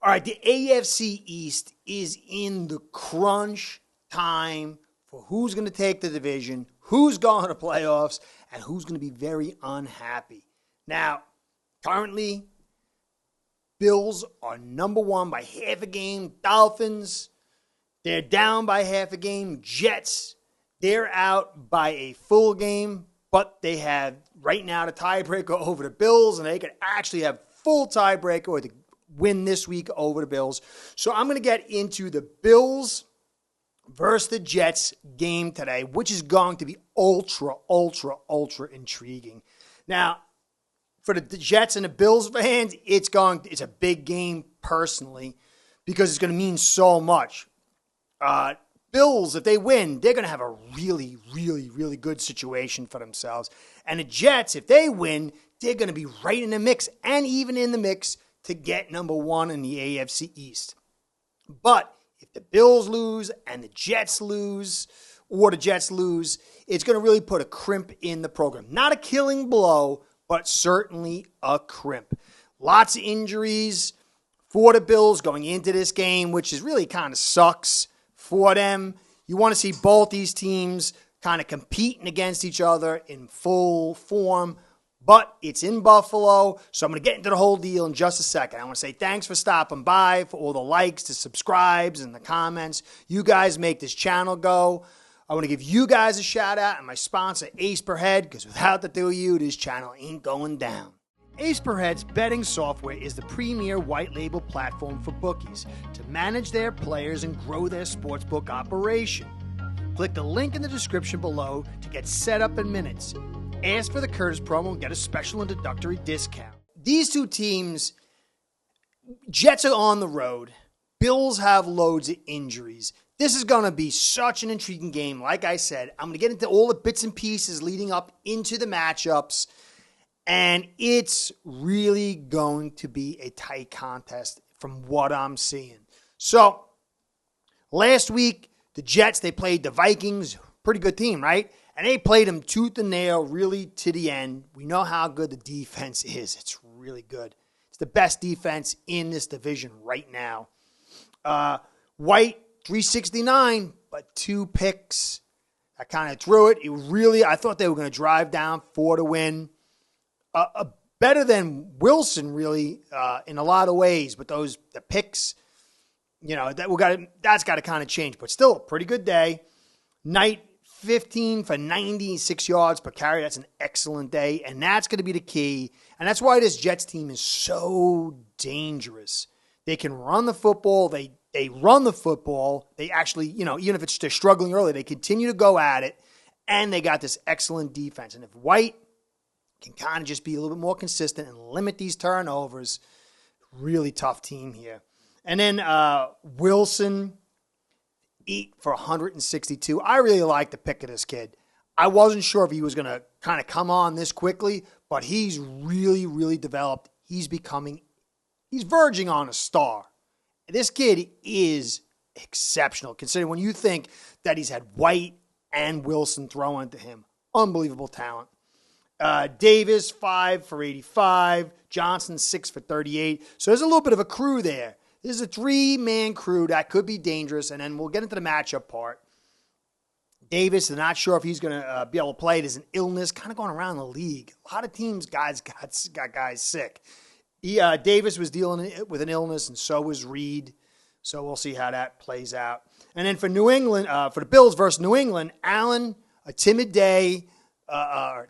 All right, the AFC East is in the crunch time for who's going to take the division, who's going to playoffs, and who's going to be very unhappy. Now, currently, Bills are number one by half a game. Dolphins, they're down by half a game. Jets, they're out by a full game, but they have right now the tiebreaker over the Bills, and they could actually have full tiebreaker or the win this week over the Bills. So I'm going to get into the Bills versus the Jets game today, which is going to be ultra intriguing. Now, for the Jets and the Bills fans, it's a big game personally because it's going to mean so much. Bills, if they win, they're going to have a really good situation for themselves. And the Jets, if they win, they're going to be right in the mix and even in the mix to get number one in the AFC East. But if the Bills lose and the Jets lose, or the Jets lose, it's going to really put a crimp in the program. Not a killing blow, but certainly a crimp. Lots of injuries for the Bills going into this game, which is really kind of sucks for them. You want to see both these teams kind of competing against each other in full form. But it's in Buffalo, so I'm going to get into the whole deal in just a second. I want to say thanks for stopping by, for all the likes, the subscribes, and the comments. You guys make this channel go. I want to give you guys a shout-out and my sponsor, Ace Per Head, because without the two of you, this channel ain't going down. Ace Per Head's betting software is the premier white-label platform for bookies to manage their players and grow their sportsbook operation. Click the link in the description below to get set up in minutes. Ask for the Curtis promo and get a special introductory discount. These two teams, Jets are on the road. Bills have loads of injuries. This is going to be such an intriguing game. Like I said, I'm going to get into all the bits and pieces leading up into the matchups. And it's really going to be a tight contest from what I'm seeing. So, last week, the Jets, they played the Vikings. Pretty good team, right? And they played them tooth and nail really to the end. We know how good the defense is. It's really good. It's the best defense in this division right now. White, 369, but 2 picks. I kind of threw it. I thought they were going to drive down 4 to win. Better than Wilson, really, in a lot of ways. But the picks, that's got to kind of change. But still, a pretty good day. Knight, 15 for 96 yards per carry. That's an excellent day, and that's going to be the key. And that's why this Jets team is so dangerous. They can run the football. They run the football. They actually, even if they're struggling early, they continue to go at it, and they got this excellent defense. And if White can kind of just be a little bit more consistent and limit these turnovers, really tough team here. And then Wilson, 8 for 162. I really like the pick of this kid. I wasn't sure if he was going to kind of come on this quickly, but he's really developed. He's verging on a star. This kid is exceptional, considering when you think that he's had White and Wilson throw into him. Unbelievable talent. Davis, 5 for 85. Johnson, 6 for 38. So there's a little bit of a crew there. This is a 3-man crew that could be dangerous, and then we'll get into the matchup part. Davis, they're not sure if he's going to be able to play. There's an illness kind of going around the league. A lot of teams, got guys sick. Davis was dealing with an illness, and so was Reed. So we'll see how that plays out. And then for New England, for the Bills versus New England, Allen, a tepid day, I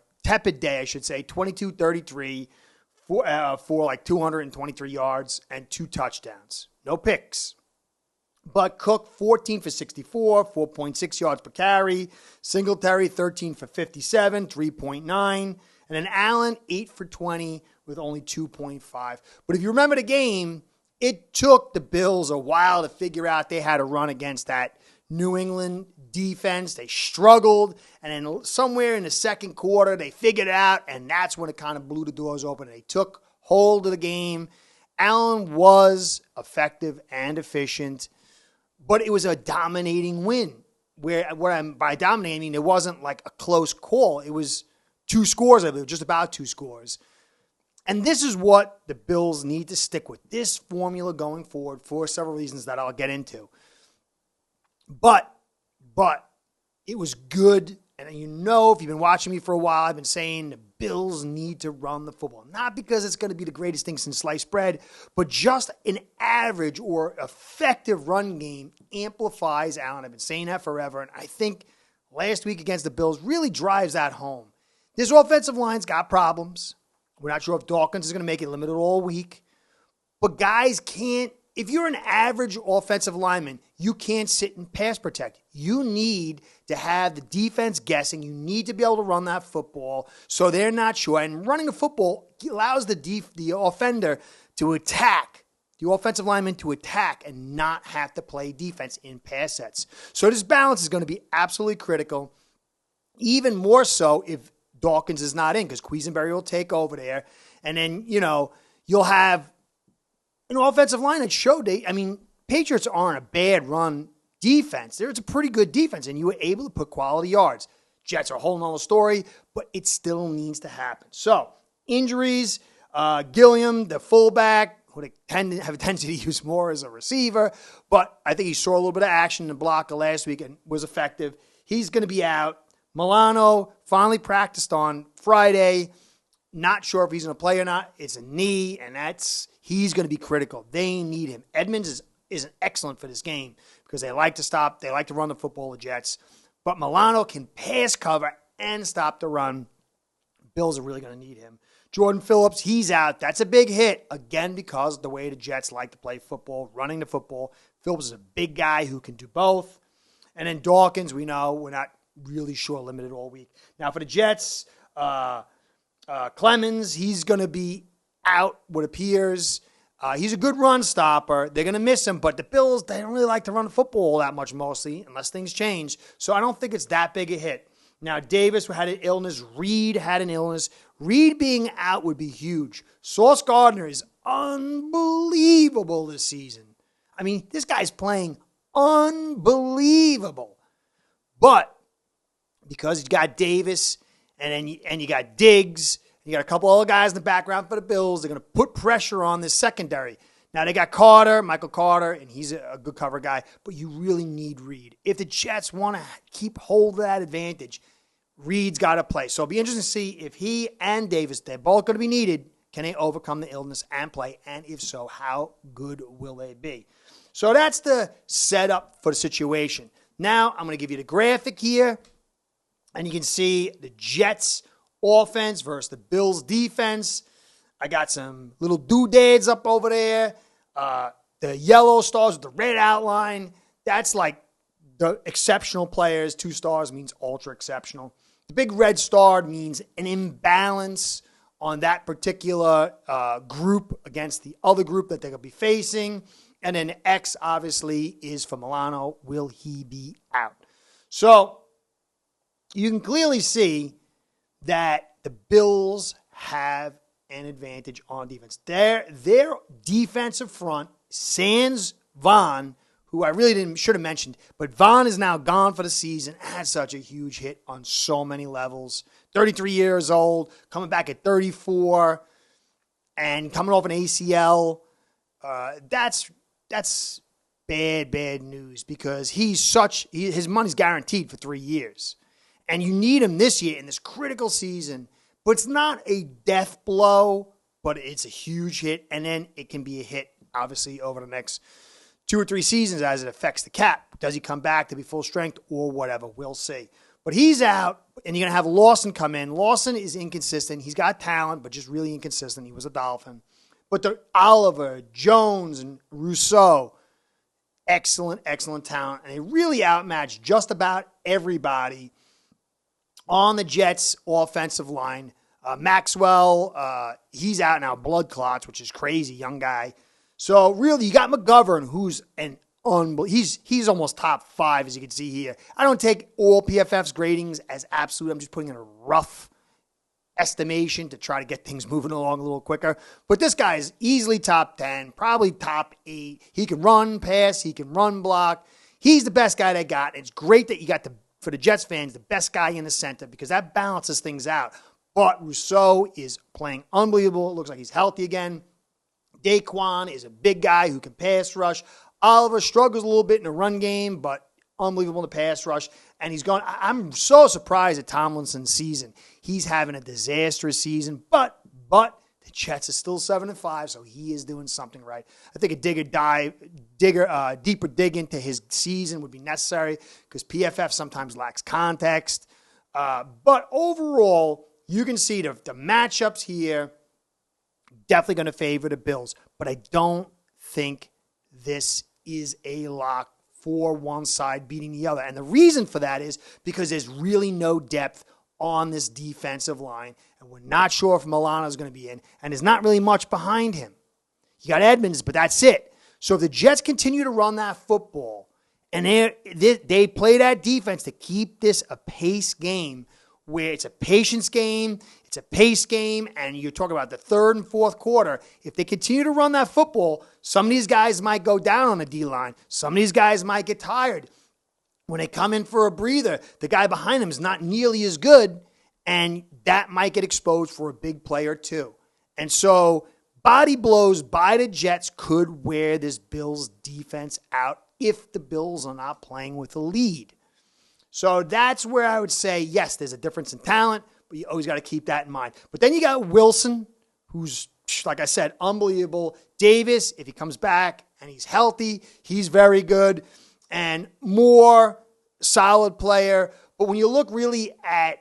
should say, 22-33. For like 223 yards and 2 touchdowns. No picks. But Cook, 14 for 64, 4.6 yards per carry. Singletary, 13 for 57, 3.9. And then Allen, 8 for 20 with only 2.5. But if you remember the game, it took the Bills a while to figure out they had to run against that New England defense. They struggled, and then somewhere in the second quarter, they figured it out, and that's when it kind of blew the doors open. They took hold of the game. Allen was effective and efficient, but it was a dominating win. By dominating, I mean it wasn't like a close call. It was 2 scores of it, just about 2 scores. And this is what the Bills need to stick with, this formula going forward for several reasons that I'll get into. But it was good. And you know, if you've been watching me for a while, I've been saying the Bills need to run the football. Not because it's going to be the greatest thing since sliced bread, but just an average or effective run game amplifies Allen. I've been saying that forever, and I think last week against the Bills really drives that home. This offensive line's got problems. We're not sure if Dawkins is going to make it limited all week. But guys can't, if you're an average offensive lineman, you can't sit and pass protect. You need to have the defense guessing. You need to be able to run that football so they're not sure. And running the football allows the offender to attack, the offensive lineman to attack and not have to play defense in pass sets. So this balance is going to be absolutely critical, even more so if Dawkins is not in, because Quisenberry will take over there. And then, you'll have an offensive line that showed, Patriots aren't a bad run defense. It's a pretty good defense, and you were able to put quality yards. Jets are a whole nother story, but it still needs to happen. So, injuries, Gilliam, the fullback, who they have a tendency to use more as a receiver, but I think he saw a little bit of action in the blocker last week and was effective. He's going to be out. Milano finally practiced on Friday. Not sure if he's going to play or not. It's a knee, and he's going to be critical. They need him. Edmonds is excellent for this game because they like to stop. They like to run the football, the Jets. But Milano can pass cover and stop the run. Bills are really going to need him. Jordan Phillips, he's out. That's a big hit, again, because of the way the Jets like to play football, running the football. Phillips is a big guy who can do both. And then Dawkins, we know, we're not really sure, limited all week. Now for the Jets, Clemens, he's going to be out, what appears. He's a good run stopper. They're going to miss him, but the Bills, they don't really like to run the football that much mostly, unless things change. So I don't think it's that big a hit. Now, Davis had an illness. Reed had an illness. Reed being out would be huge. Sauce Gardner is unbelievable this season. This guy's playing unbelievable. But because you got Davis and you got Diggs, you got a couple other guys in the background for the Bills, they're going to put pressure on this secondary. Now, they got Michael Carter, and he's a good cover guy, but you really need Reed. If the Jets want to keep hold of that advantage, Reed's got to play. So it'll be interesting to see if he and Davis, they're both going to be needed. Can they overcome the illness and play? And if so, how good will they be? So that's the setup for the situation. Now, I'm going to give you the graphic here, and you can see the Jets offense versus the Bills defense. I got some little doodads up over there. The yellow stars with the red outline. That's like the exceptional players. 2 stars means ultra exceptional. The big red star means an imbalance on that particular group against the other group that they're going to be facing. And then X, obviously, is for Milano. Will he be out? So you can clearly see that the Bills have an advantage on defense. Their defensive front, sans Vaughn, who I really should have mentioned, but Vaughn is now gone for the season. Had such a huge hit on so many levels. 33 years old, coming back at 34, and coming off an ACL. That's bad news because his money's guaranteed for 3 years. And you need him this year in this critical season. But it's not a death blow, but it's a huge hit. And then it can be a hit, obviously, over the next 2 or 3 seasons as it affects the cap. Does he come back to be full strength or whatever? We'll see. But he's out, and you're going to have Lawson come in. Lawson is inconsistent. He's got talent, but just really inconsistent. He was a Dolphin. But the Oliver, Jones, and Rousseau, excellent talent. And they really outmatched just about everybody on the Jets' offensive line. Maxwell, he's out now, blood clots, which is crazy, young guy. So really, you got McGovern, who's he's almost top 5, as you can see here. I don't take all PFF's gradings as absolute. I'm just putting in a rough estimation to try to get things moving along a little quicker. But this guy is easily top 10, probably top 8. He can run, pass, he can run, block. He's the best guy they got. It's great that you got for the Jets fans, the best guy in the center because that balances things out. But Rousseau is playing unbelievable. It looks like he's healthy again. Daquan is a big guy who can pass rush. Oliver struggles a little bit in the run game, but unbelievable in the pass rush. And he's gone. I'm so surprised at Tomlinson's season. He's having a disastrous season, but the Jets are still 7-5, so he is doing something right. I think a deeper dig into his season would be necessary because PFF sometimes lacks context. But overall, you can see the matchups here definitely going to favor the Bills. But I don't think this is a lock for one side beating the other. And the reason for that is because there's really no depth on this defensive line. And we're not sure if Milano is going to be in. And there's not really much behind him. You got Edmonds, but that's it. So if the Jets continue to run that football and they play that defense to keep this a pace game where it's a patience game, it's a pace game, and you're talking about the third and fourth quarter. If they continue to run that football, some of these guys might go down on the D-line. Some of these guys might get tired. When they come in for a breather, the guy behind them is not nearly as good, and that might get exposed for a big play or two. And so body blows by the Jets could wear this Bills defense out if the Bills are not playing with a lead. So that's where I would say, yes, there's a difference in talent, but you always got to keep that in mind. But then you got Wilson, who's, like I said, unbelievable. Davis, if he comes back and he's healthy, he's very good. And Moore, solid player. But when you look really at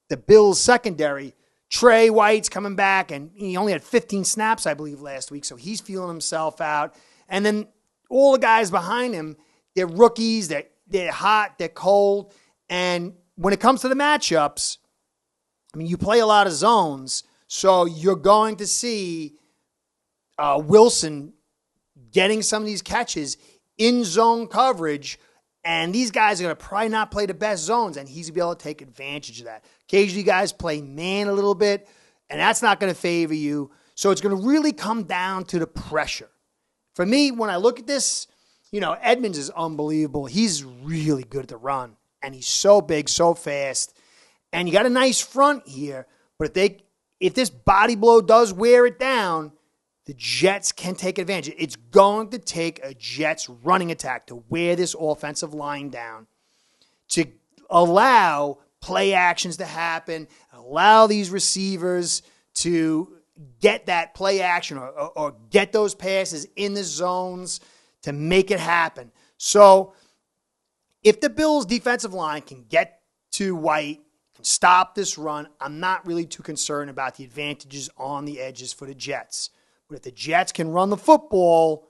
the Bills' secondary, Trey White's coming back, and he only had 15 snaps, I believe, last week, so he's feeling himself out. And then all the guys behind him, they're rookies, they're hot, they're cold. And when it comes to the matchups, I mean, you play a lot of zones, so you're going to see Wilson getting some of these catches in zone coverage, and these guys are going to probably not play the best zones, and he's going to be able to take advantage of that. Occasionally, guys play man a little bit, and that's not going to favor you. So it's going to really come down to the pressure. For me, when I look at this, Edmonds is unbelievable. He's really good at the run, and he's so big, so fast. And you got a nice front here, but if this body blow does wear it down, the Jets can take advantage. It's going to take a Jets running attack to wear this offensive line down, to allow play actions to happen, allow these receivers to get that play action or get those passes in the zones to make it happen. So if the Bills' defensive line can get to White, can stop this run, I'm not really too concerned about the advantages on the edges for the Jets. But if the Jets can run the football,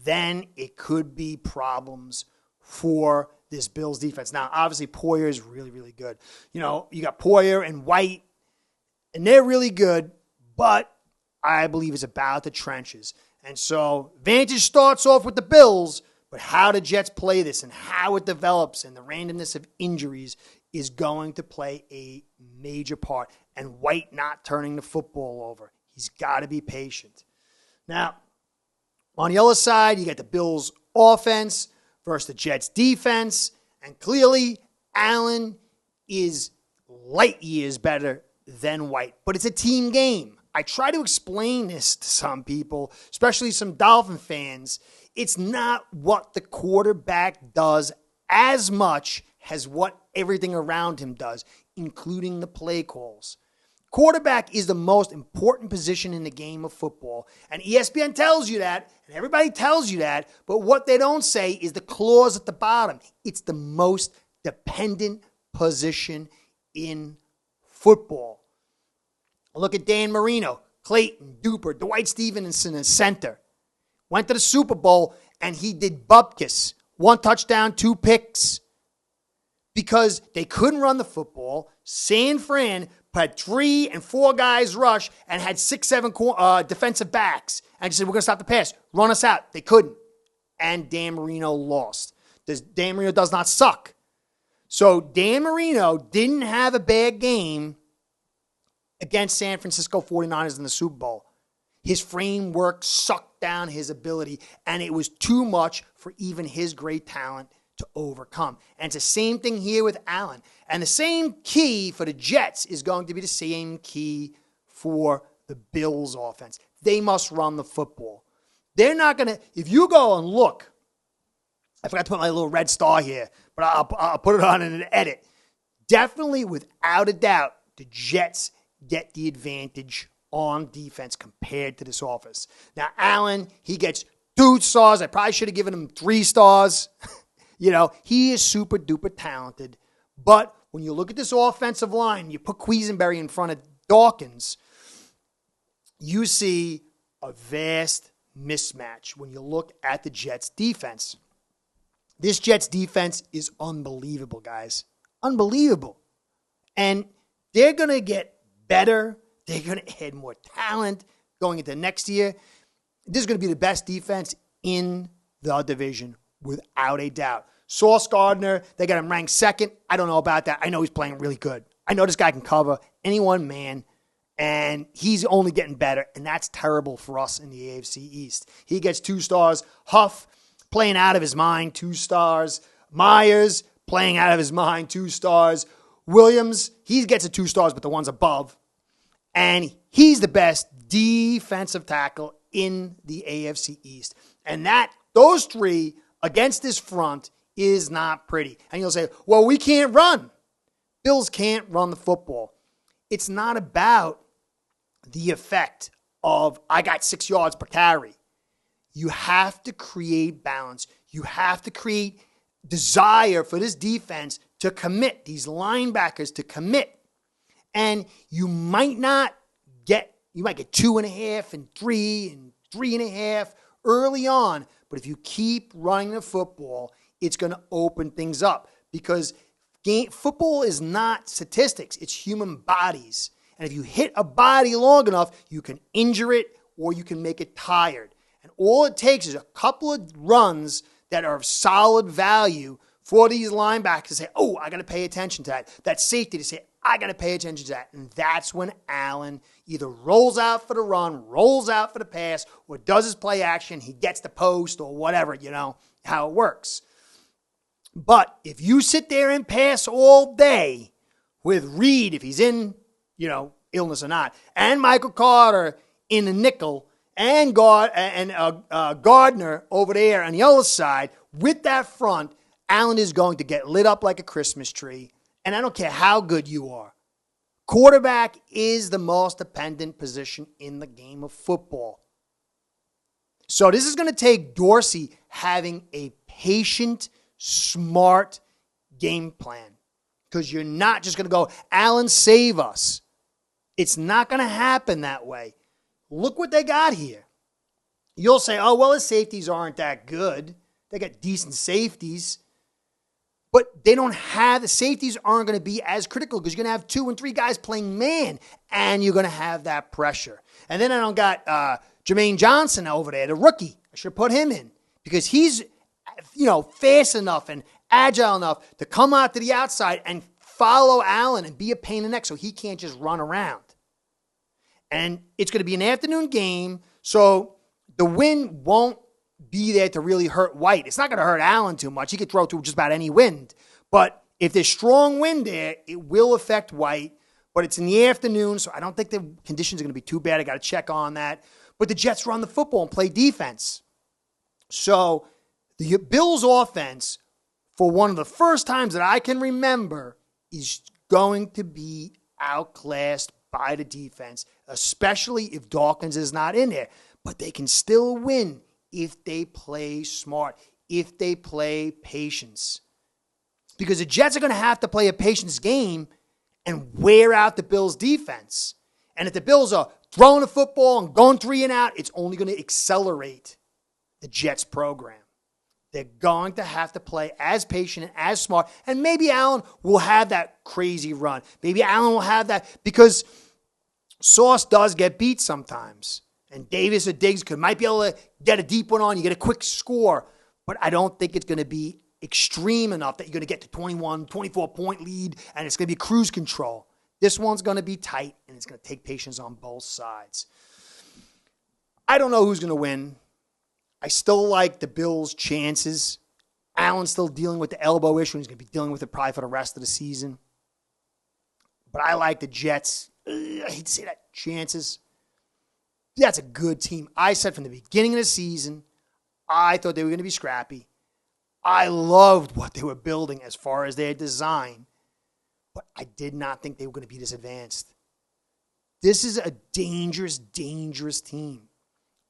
then it could be problems for this Bills defense. Now, obviously, Poyer is really, really good. You got Poyer and White, and they're really good, but I believe it's about the trenches. And so Vantage starts off with the Bills, but how the Jets play this and how it develops and the randomness of injuries is going to play a major part. And White not turning the football over. He's got to be patient. Now, on the other side, you got the Bills' offense versus the Jets' defense. And clearly, Allen is light years better than White. But it's a team game. I try to explain this to some people, especially some Dolphin fans. It's not what the quarterback does as much as what everything around him does, including the play calls. Quarterback is the most important position in the game of football. And ESPN tells you that, and everybody tells you that, but what they don't say is the clause at the bottom. It's the most dependent position in football. Look at Dan Marino, Clayton, Duper, Dwight Stevenson in center. Went to the Super Bowl, and he did bupkis. 1 touchdown, 2 picks. Because they couldn't run the football. San Fran had 3 and 4 guys rush and had 6, 7 defensive backs. And said, we're going to stop the pass. Run us out. They couldn't. And Dan Marino lost. Dan Marino does not suck. So Dan Marino didn't have a bad game against San Francisco 49ers in the Super Bowl. His framework sucked down his ability, and it was too much for even his great talent to overcome. And it's the same thing here with Allen. And the same key for the Jets is going to be the same key for the Bills offense. They must run the football. They're not going to, if you go and look, I forgot to put my little red star here, but I'll put it on in an edit. Definitely, without a doubt, the Jets get the advantage on defense compared to this offense. Now, Allen, he gets 2 stars. I probably should have given him 3 stars. He is super duper talented. But when you look at this offensive line, you put Quisenberry in front of Dawkins, you see a vast mismatch when you look at the Jets defense. This Jets defense is unbelievable, guys. Unbelievable. And they're going to get better. They're going to add more talent going into next year. This is going to be the best defense in the division, without a doubt. Sauce Gardner, they got him ranked 2nd. I don't know about that. I know he's playing really good. I know this guy can cover any one man, and he's only getting better, and that's terrible for us in the AFC East. He gets 2 stars. Huff, playing out of his mind, 2 stars. Myers, playing out of his mind, 2 stars. Williams, he gets a 2 stars, but the one's above. And he's the best defensive tackle in the AFC East. And those 3 against this front is not pretty. And you'll say, well, we can't run. Bills can't run the football. It's not about the effect of, I got 6 yards per carry. You have to create balance. You have to create desire for this defense to commit, these linebackers to commit. And you might get 2.5 and 3 and 3.5 early on. But if you keep running the football, it's going to open things up, because football is not statistics. It's human bodies. And if you hit a body long enough, you can injure it or you can make it tired. And all it takes is a couple of runs that are of solid value for these linebackers to say, oh, I got to pay attention to that. That safety to say, I got to pay attention to that. And that's when Allen either rolls out for the run, rolls out for the pass, or does his play action. He gets the post or whatever, how it works. But if you sit there and pass all day with Reed, if he's in, illness or not, and Michael Carter in the nickel, and Gardner over there on the other side, with that front, Allen is going to get lit up like a Christmas tree. And I don't care how good you are. Quarterback is the most dependent position in the game of football. So this is going to take Dorsey having a patient, smart game plan. Because you're not just going to go, Allen, save us. It's not going to happen that way. Look what they got here. You'll say, oh, well, his safeties aren't that good. They got decent safeties. But the safeties aren't going to be as critical, because you're going to have 2 and 3 guys playing man, and you're going to have that pressure. And then I don't got Jermaine Johnson over there, the rookie. I should put him in, because he's, fast enough and agile enough to come out to the outside and follow Allen and be a pain in the neck so he can't just run around. And it's going to be an afternoon game, so the wind won't be there to really hurt White. It's not going to hurt Allen too much. He could throw through just about any wind. But if there's strong wind there, it will affect White. But it's in the afternoon, so I don't think the conditions are going to be too bad. I got to check on that. But the Jets run the football and play defense. So the Bills' offense, for one of the first times that I can remember, is going to be outclassed by the defense, especially if Dawkins is not in there. But they can still win if they play smart, if they play patience. Because the Jets are going to have to play a patience game and wear out the Bills' defense. And if the Bills are throwing the football and going 3 and out, it's only going to accelerate the Jets' program. They're going to have to play as patient and as smart. And maybe Allen will have that crazy run. Maybe Allen will have that, because Sauce does get beat sometimes. And Davis or Diggs might be able to get a deep one on. You get a quick score. But I don't think it's going to be extreme enough that you're going to get to 21, 24-point lead, and it's going to be cruise control. This one's going to be tight, and it's going to take patience on both sides. I don't know who's going to win. I still like the Bills' chances. Allen's still dealing with the elbow issue. He's going to be dealing with it probably for the rest of the season. But I like the Jets. I hate to say that. Chances. That's a good team. I said from the beginning of the season, I thought they were going to be scrappy. I loved what they were building as far as their design. But I did not think they were going to be this advanced. This is a dangerous, dangerous team.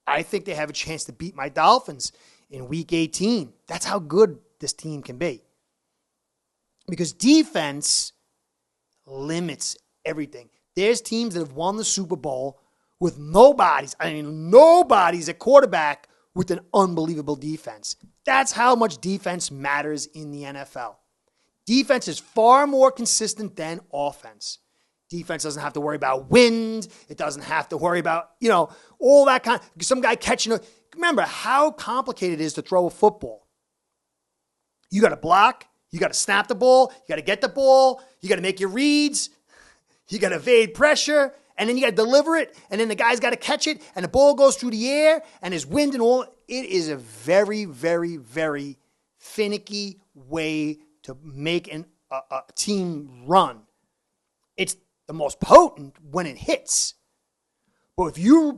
I think they have a chance to beat my Dolphins in Week 18. That's how good this team can be. Because defense limits everything. There's teams that have won the Super Bowl with nobody's at quarterback with an unbelievable defense. That's how much defense matters in the NFL. Defense is far more consistent than offense. Defense doesn't have to worry about wind. It doesn't have to worry about, all that kind of, some guy catching a, remember how complicated it is to throw a football. You got to block. You got to snap the ball. You got to get the ball. You got to make your reads. You got to evade pressure. And then you got to deliver it. And then the guy's got to catch it. And the ball goes through the air. And there's wind and all. It is a very, very, very finicky way to make a team run. It's the most potent when it hits. But if you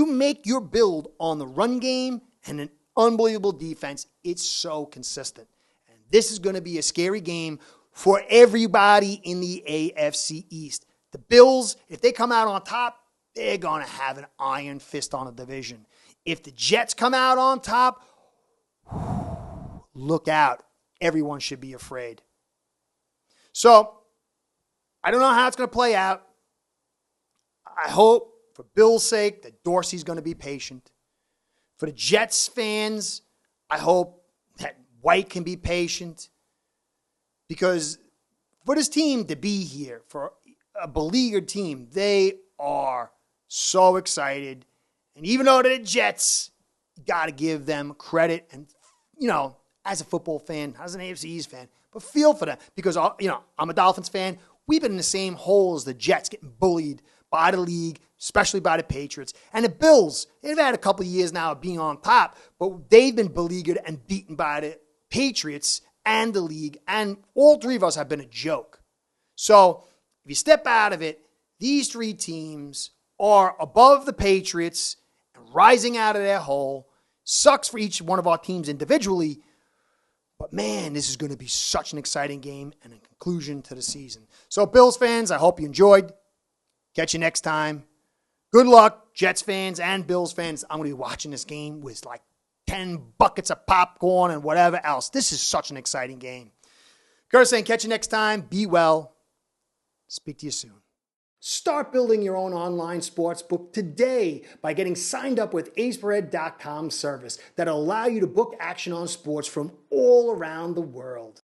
make your build on the run game and an unbelievable defense, it's so consistent. And this is going to be a scary game for everybody in the AFC East. The Bills, if they come out on top, they're going to have an iron fist on a division. If the Jets come out on top, look out. Everyone should be afraid. So, I don't know how it's going to play out. I hope, for Bill's sake, that Dorsey's going to be patient. For the Jets fans, I hope that White can be patient. Because for this team to be here, for a beleaguered team, they are so excited. And even though they're the Jets, you got to give them credit. And, as a football fan, as an AFC East fan, but feel for them. Because, I'm a Dolphins fan. We've been in the same hole as the Jets, getting bullied by the league, especially by the Patriots. And the Bills, they've had a couple of years now of being on top, but they've been beleaguered and beaten by the Patriots and the league. And all three of us have been a joke. So if you step out of it, these three teams are above the Patriots and rising out of their hole. Sucks for each one of our teams individually. But, man, this is going to be such an exciting game and a conclusion to the season. So, Bills fans, I hope you enjoyed. Catch you next time. Good luck, Jets fans and Bills fans. I'm going to be watching this game with like 10 buckets of popcorn and whatever else. This is such an exciting game. Curtis saying, catch you next time. Be well. Speak to you soon. Start building your own online sportsbook today by getting signed up with aceperhead.com service that'll allow you to book action on sports from all around the world.